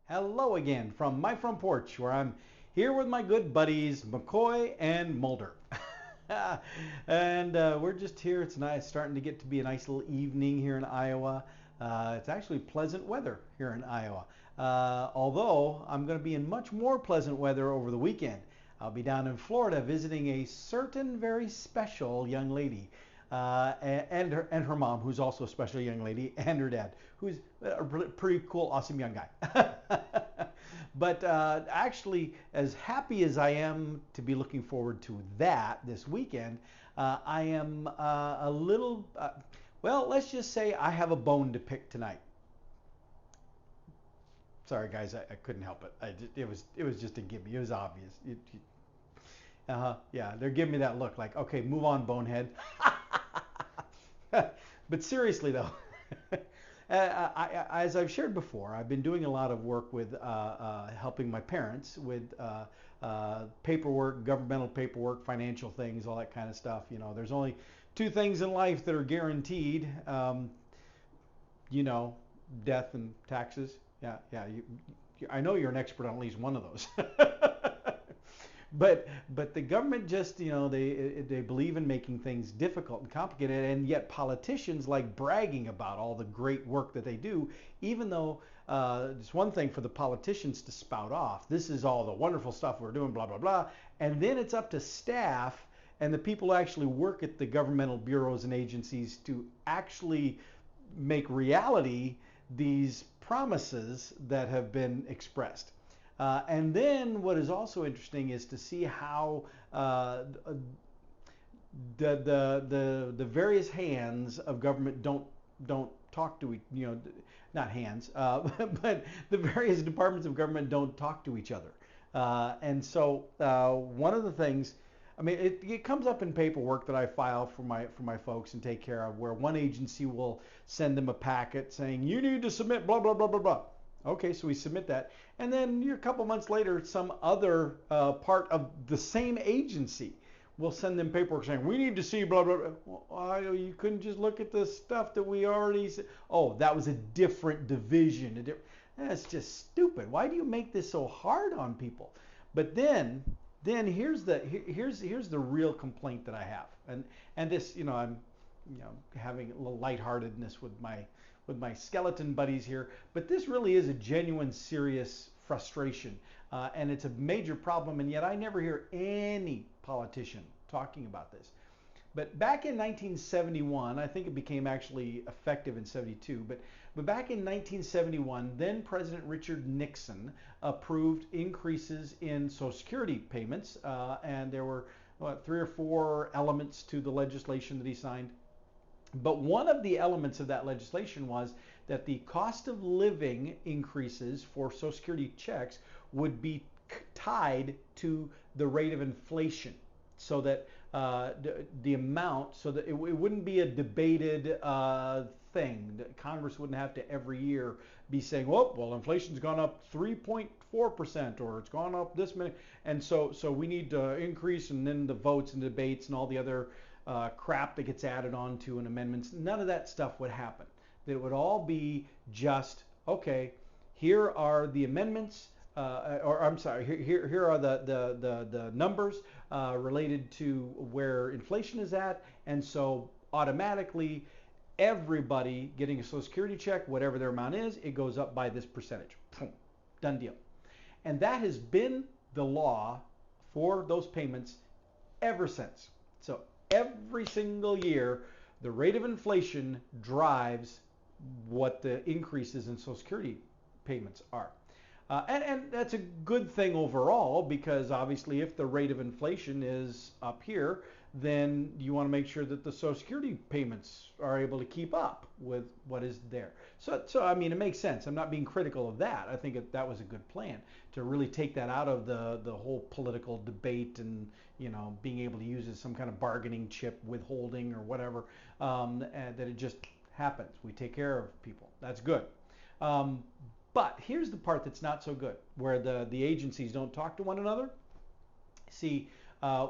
Hello again from my front porch, where I'm here with my good buddies McCoy and Mulder. And we're just here. It's nice, starting to get to be a nice little evening here in Iowa. It's actually pleasant weather here in Iowa. Although I'm going to be in much more pleasant weather over the weekend. I'll be down in Florida visiting a certain very special young lady. And her mom, who's also a special young lady, and her dad, who's a pretty cool, awesome young guy. But actually, as happy as I am to be looking forward to that this weekend, I am a little, well, let's just say I have a bone to pick tonight. Sorry, guys, I couldn't help it. It was just a gimme. It was obvious. Yeah, they're giving me that look like, okay, move on, bonehead. But seriously, though, as I've shared before, I've been doing a lot of work with helping my parents with paperwork, governmental paperwork, financial things, all that kind of stuff. You know, there's only two things in life that are guaranteed. You know, death and taxes. Yeah. I know you're an expert on at least one of those. But the government just, you know, they believe in making things difficult and complicated, and yet politicians like bragging about all the great work that they do, even though it's one thing for the politicians to spout off, this is all the wonderful stuff we're doing, blah, blah, blah, and then it's up to staff and the people who actually work at the governmental bureaus and agencies to actually make reality these promises that have been expressed. And then what is also interesting is to see how the various hands of government don't talk to you know, not hands, but the various departments of government don't talk to each other. And so one of the things, I mean, it comes up in paperwork that I file for my folks and take care of, where one agency will send them a packet saying you need to submit blah blah blah blah blah. Okay, so we submit that, and then a couple months later, some other part of the same agency will send them paperwork saying we need to see blah blah blah. Well, you couldn't just look at the stuff that we already said. Oh, that was a different division. That's just stupid. Why do you make this so hard on people? But then here's the real complaint that I have, and this, you know, I'm, you know, having a little lightheartedness with my skeleton buddies here, but this really is a genuine, serious frustration, and it's a major problem, and yet I never hear any politician talking about this. But back in 1971, I think it became actually effective in 72, but back in 1971, then President Richard Nixon approved increases in Social Security payments, and there were three or four elements to the legislation that he signed. But one of the elements of that legislation was that the cost of living increases for Social Security checks would be tied to the rate of inflation, so that the amount, so that it wouldn't be a debated thing. Congress wouldn't have to every year be saying, oh, well, inflation's gone up 3.4%, or it's gone up this many, and so we need to increase, and then the votes and debates and all the other crap that gets added on to and amendments, none of that stuff would happen. That it would all be just, okay, here are the amendments, or I'm sorry, here are the numbers related to where inflation is at, and so automatically everybody getting a Social Security check, whatever their amount is, it goes up by this percentage. Boom, done deal. And that has been the law for those payments ever since. So every single year, the rate of inflation drives what the increases in Social Security payments are. And that's a good thing overall, because obviously if the rate of inflation is up here, then you want to make sure that the Social Security payments are able to keep up with what is there. So I mean, it makes sense. I'm not being critical of that. I think that was a good plan to really take that out of the whole political debate, and, you know, being able to use it as some kind of bargaining chip, withholding or whatever, and that it just happens. We take care of people. That's good. But here's the part that's not so good, where the agencies don't talk to one another. See,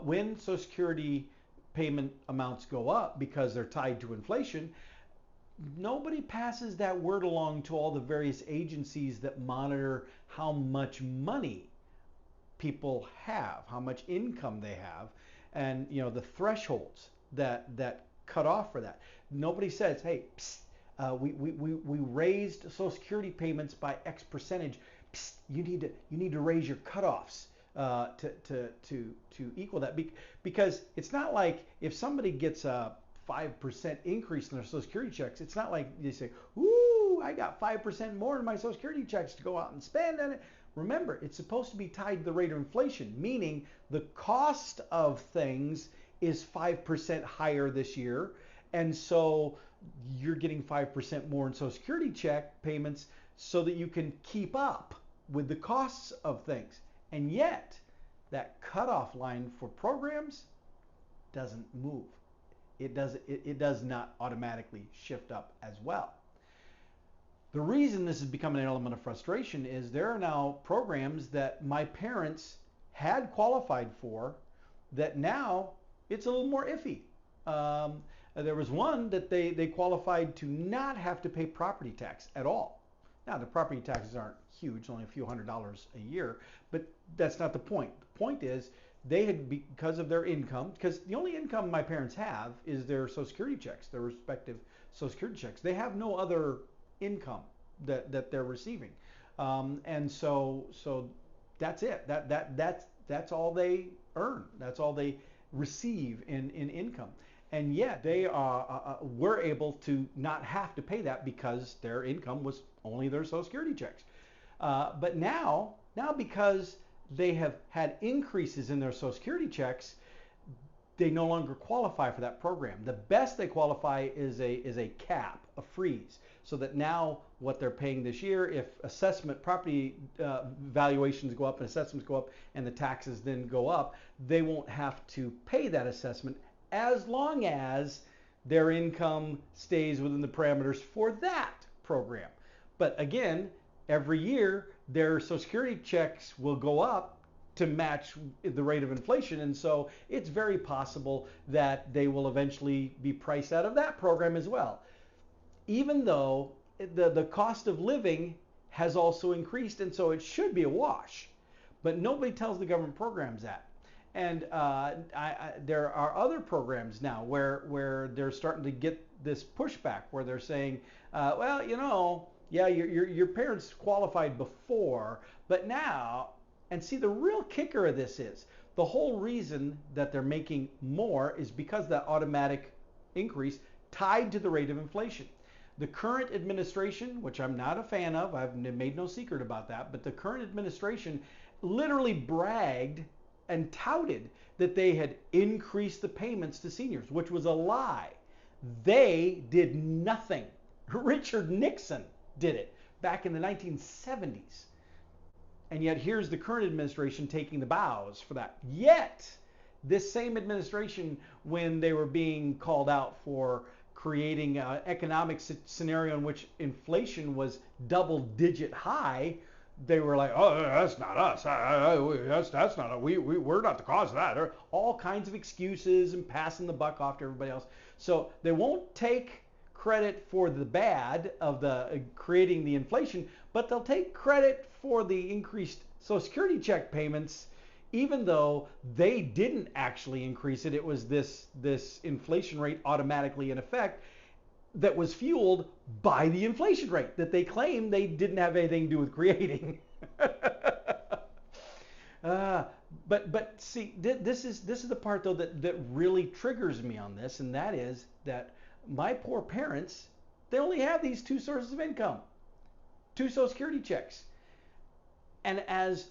when Social Security payment amounts go up because they're tied to inflation, nobody passes that word along to all the various agencies that monitor how much money people have, how much income they have, and the thresholds that cut off for that. Nobody says, hey, psst, we raised Social Security payments by X percentage. Psst, you need to raise your cutoffs to equal that, because it's not like if somebody gets a 5% increase in their Social Security checks, it's not like they say, ooh, I got 5% more in my Social Security checks to go out and spend on it. Remember, it's supposed to be tied to the rate of inflation, meaning the cost of things is 5% higher this year, and so you're getting 5% more in Social Security check payments so that you can keep up with the costs of things. And yet, that cutoff line for programs doesn't move. It does not automatically shift up as well. The reason this has become an element of frustration is there are now programs that my parents had qualified for that now it's a little more iffy. There was one that they qualified to not have to pay property tax at all. Now, the property taxes aren't huge, only a few $100s a year, but that's not the point. The point is they had, because of their income, because the only income my parents have is their Social Security checks, their respective Social Security checks. They have no other income that they're receiving, and so that's it. That's all they earn. That's all they receive in income. And yet they were able to not have to pay that because their income was only their Social Security checks. But now because they have had increases in their Social Security checks, they no longer qualify for that program. The best they qualify is a cap, a freeze, so that now what they're paying this year, if property valuations go up and assessments go up and the taxes then go up, they won't have to pay that assessment as long as their income stays within the parameters for that program. But again, every year their Social Security checks will go up to match the rate of inflation, and so it's very possible that they will eventually be priced out of that program as well, even though the cost of living has also increased, and so it should be a wash. But nobody tells the government programs that. And there are other programs now where they're starting to get this pushback, where they're saying, well, yeah, your parents qualified before, but now, and see, the real kicker of this is the whole reason that they're making more is because that automatic increase tied to the rate of inflation. The current administration, which I'm not a fan of, I've made no secret about that, but the current administration literally bragged and touted that they had increased the payments to seniors, which was a lie. They did nothing. Richard Nixon did it back in the 1970s. And yet here's the current administration taking the bows for that. Yet this same administration, when they were being called out for creating an economic scenario in which inflation was double-digit high, they were like, oh, that's not us. That's not us. We're not the cause of that. There are all kinds of excuses and passing the buck off to everybody else. So they won't take credit for the bad of the creating the inflation, but they'll take credit for the increased Social Security check payments, even though they didn't actually increase it. It was this inflation rate automatically in effect that was fueled by the inflation rate that they claim they didn't have anything to do with creating. But see, this is the part though that really triggers me on this, and that is that my poor parents, they only have these two sources of income, two Social Security checks, and as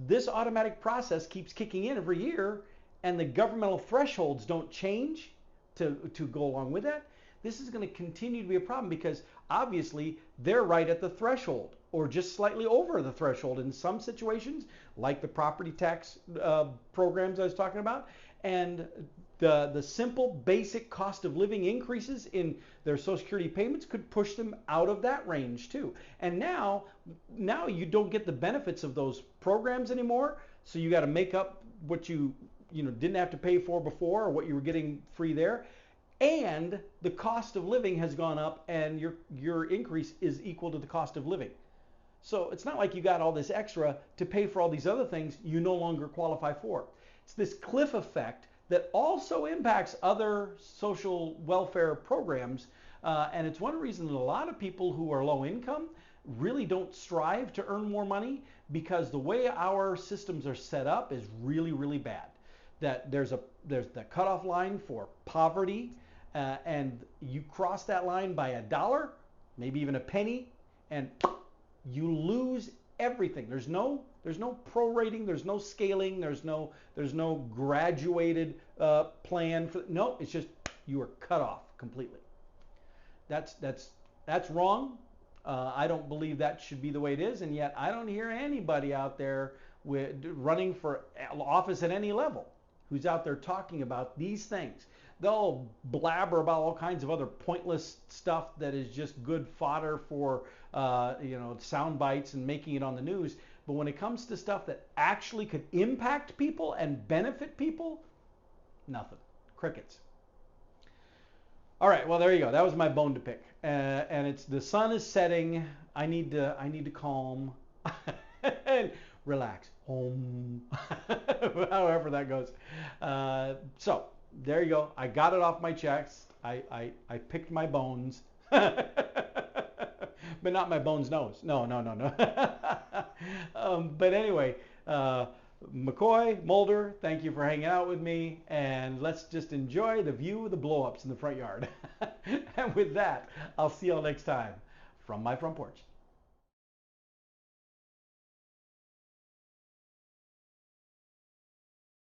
this automatic process keeps kicking in every year, and the governmental thresholds don't change to go along with that, this is going to continue to be a problem, because obviously they're right at the threshold or just slightly over the threshold in some situations, like the property tax programs I was talking about, and the simple basic cost of living increases in their Social Security payments could push them out of that range too. And now you don't get the benefits of those programs anymore, so you got to make up what you didn't have to pay for before, or what you were getting free there. and the cost of living has gone up, and your increase is equal to the cost of living. So it's not like you got all this extra to pay for all these other things you no longer qualify for. It's this cliff effect that also impacts other social welfare programs. And it's one reason that a lot of people who are low income really don't strive to earn more money, because the way our systems are set up is really, really bad. That there's the cutoff line for poverty, and you cross that line by $1, maybe even a penny, and you lose everything. There's no prorating, there's no scaling, there's no graduated plan for. No, it's just you are cut off completely. That's wrong. I don't believe that should be the way it is, and yet I don't hear anybody out there running for office at any level who's out there talking about these things. They'll blabber about all kinds of other pointless stuff that is just good fodder for sound bites and making it on the news. But when it comes to stuff that actually could impact people and benefit people, nothing. Crickets. All right, well, there you go. That was my bone to pick. And it's the sun is setting. I need to calm and relax. However that goes. So there you go. I got it off my chest. I picked my bones. But not my bones nose. No. But anyway, McCoy, Mulder, thank you for hanging out with me, and let's just enjoy the view of the blow-ups in the front yard. And with that, I'll see y'all next time from my front porch.